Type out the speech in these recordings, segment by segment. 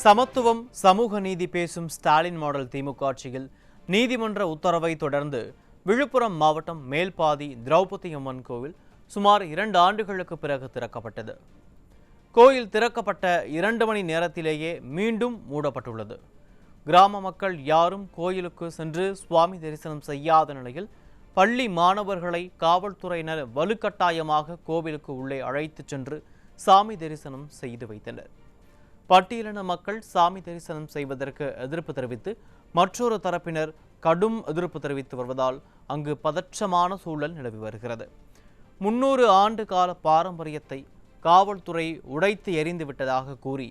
சமத்துவம் சமூக நீதி பேசும் ஸ்டாலின் மாடல் திமுக ஆட்சியில் நீதிமன்ற உத்தரவை தொடர்ந்து விழுப்புரம் மாவட்டம் மேல்பாதி திரௌபதி அம்மன் கோவில் சுமார் 2 ஆண்டுகளுக்கு பிறகு திறக்கப்பட்டது. கோயில் திறக்கப்பட்ட 2 மணி நேரத்திலேயே மீண்டும் மூடப்பட்டுள்ளது. கிராம மக்கள் யாரும் கோயிலுக்கு சென்று சுவாமி தரிசனம் செய்யாத நிலையில் பள்ளி மாணவர்களை காவல்துறையினர் வலுக்கட்டாயமாக கோவிலுக்கு உள்ளே அழைத்துச் சென்று சாமி தரிசனம் செய்து வைத்தனர். பட்டியலின மக்கள் சாமி தரிசனம் செய்வதற்கு எதிர்ப்பு தெரிவித்து மற்றொரு தரப்பினர் கடும் எதிர்ப்பு தெரிவித்து வருவதால் அங்கு பதற்றமான சூழல் நிலவி வருகிறது. 300 ஆண்டு கால பாரம்பரியத்தை காவல்துறை உடைத்து எறிந்து விட்டதாக கூறி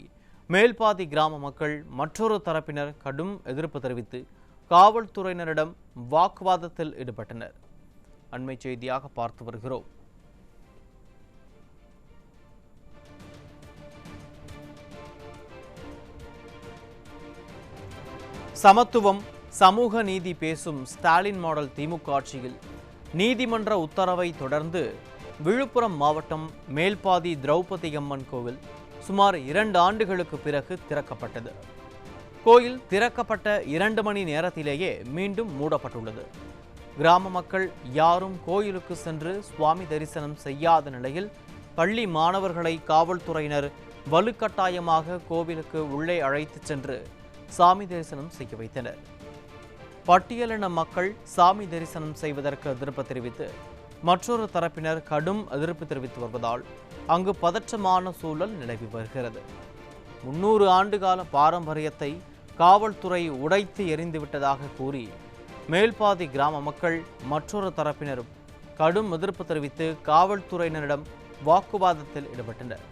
மேல்பாதி கிராம மக்கள் மற்றொரு தரப்பினர் கடும் எதிர்ப்பு தெரிவித்து காவல்துறையினரிடம் வாக்குவாதத்தில் ஈடுபட்டனர். அண்மை செய்தியாக பார்த்து வருகிறோம். சமத்துவம் சமூக நீதி பேசும் ஸ்டாலின் மாடல் திமுக ஆட்சியில் நீதிமன்ற உத்தரவை தொடர்ந்து விழுப்புரம் மாவட்டம் மேல்பாதி திரௌபதி அம்மன் கோவில் சுமார் 2 ஆண்டுகளுக்கு பிறகு திறக்கப்பட்டது. கோயில் திறக்கப்பட்ட 2 மணி நேரத்திலேயே மீண்டும் மூடப்பட்டுள்ளது. கிராம மக்கள் யாரும் கோயிலுக்கு சென்று சுவாமி தரிசனம் செய்யாத நிலையில் பள்ளி மாணவர்களை காவல்துறையினர் வலுக்கட்டாயமாக கோவிலுக்கு உள்ளே அழைத்துச் சென்று சாமி தரிசனம் செய்ய வைத்தனர். பட்டியலின மக்கள் சாமி தரிசனம் செய்வதற்கு எதிர்ப்பு தெரிவித்து மற்றொரு தரப்பினர் கடும் எதிர்ப்பு தெரிவித்து வருவதால் அங்கு பதற்றமான சூழல் நிலவி வருகிறது. 300 ஆண்டுகால பாரம்பரியத்தை காவல்துறை உடைத்து எறிந்துவிட்டதாக கூறி மேல்பாதி கிராம மக்கள் மற்றொரு தரப்பினரும் கடும் எதிர்ப்பு தெரிவித்து காவல்துறையினரிடம் வாக்குவாதத்தில் ஈடுபட்டனர்.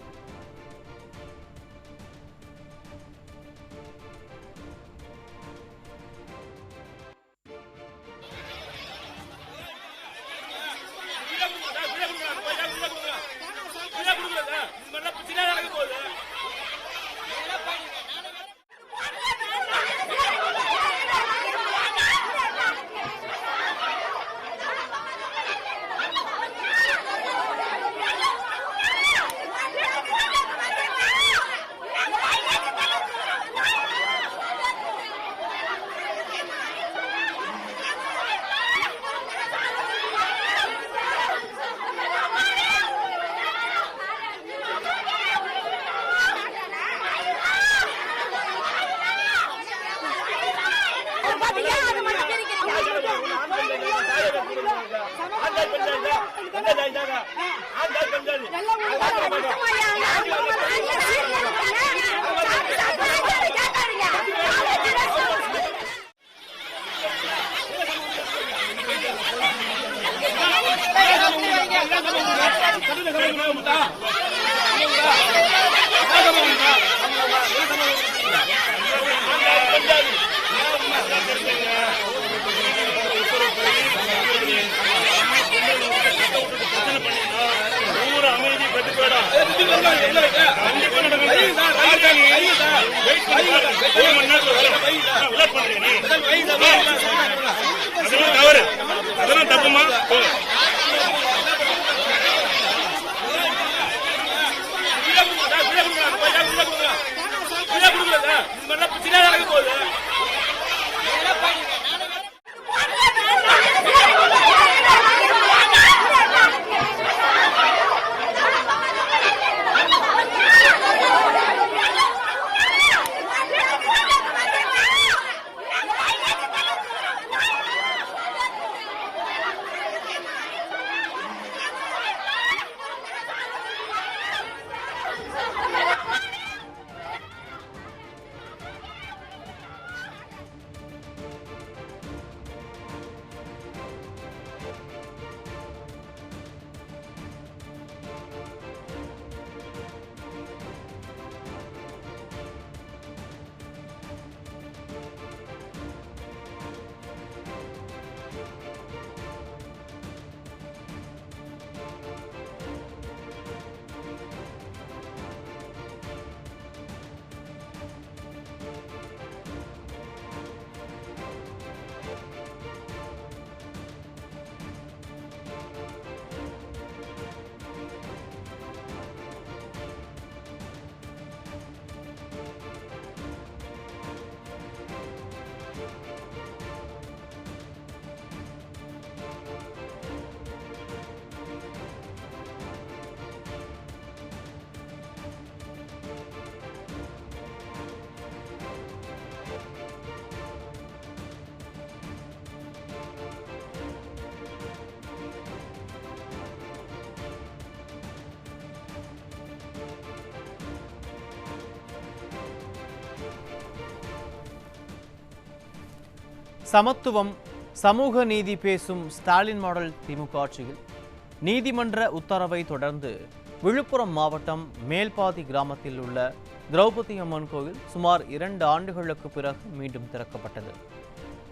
சமத்துவம், சமூக நீதி பேசும் ஸ்டாலின் மாடல் திமுக ஆட்சியில் நீதிமன்ற உத்தரவை தொடர்ந்து விழுப்புரம் மாவட்டம் மேல்பாதி கிராமத்தில் உள்ள திரௌபதி அம்மன் கோயில் சுமார் 2 ஆண்டுகளுக்கு பிறகு மீண்டும் திறக்கப்பட்டது.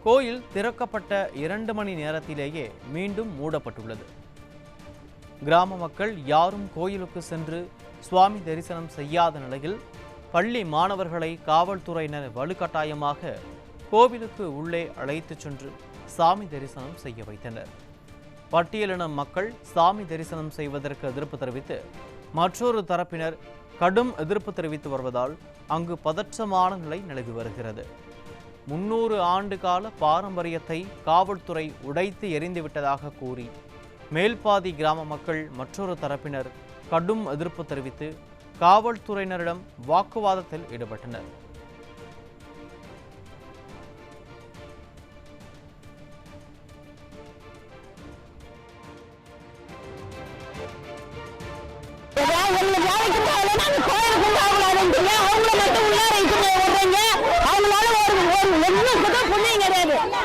கோயில் திறக்கப்பட்ட 2 மணி நேரத்திலேயே மீண்டும் மூடப்பட்டுள்ளது. கிராம மக்கள் யாரும் கோயிலுக்கு சென்று சுவாமி தரிசனம் செய்யாத நிலையில் பள்ளி மாணவர்களை காவல்துறையினர் வலுக்கட்டாயமாக கோவிலுக்கு உள்ளே அழைத்துச் சென்று சாமி தரிசனம் செய்ய வைத்தனர். பட்டியலின மக்கள் சாமி தரிசனம் செய்வதற்கு எதிர்ப்பு தெரிவித்து மற்றொரு தரப்பினர் கடும் எதிர்ப்பு தெரிவித்து வருவதால் அங்கு பதற்றமான நிலை நிலவி வருகிறது. 300 ஆண்டு கால பாரம்பரியத்தை காவல்துறை உடைத்து எறிந்துவிட்டதாக கூறி மேல்பாதி கிராம மக்கள் மற்றொரு தரப்பினர் கடும் எதிர்ப்பு தெரிவித்து காவல்துறையினரிடம் வாக்குவாதத்தில் ஈடுபட்டனர்.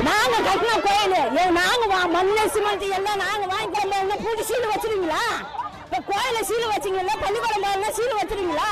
நாங்க கட்டின கோயில் நாங்க மண்ணு சிமெண்ட் எல்லாம் நாங்க வாங்கிக்கல புது சீல் வச்சிருக்கீங்களா? இப்ப கோயில சீல் வச்சீங்களா? பள்ளிக்கூடம் சீல் வச்சிருக்கீங்களா?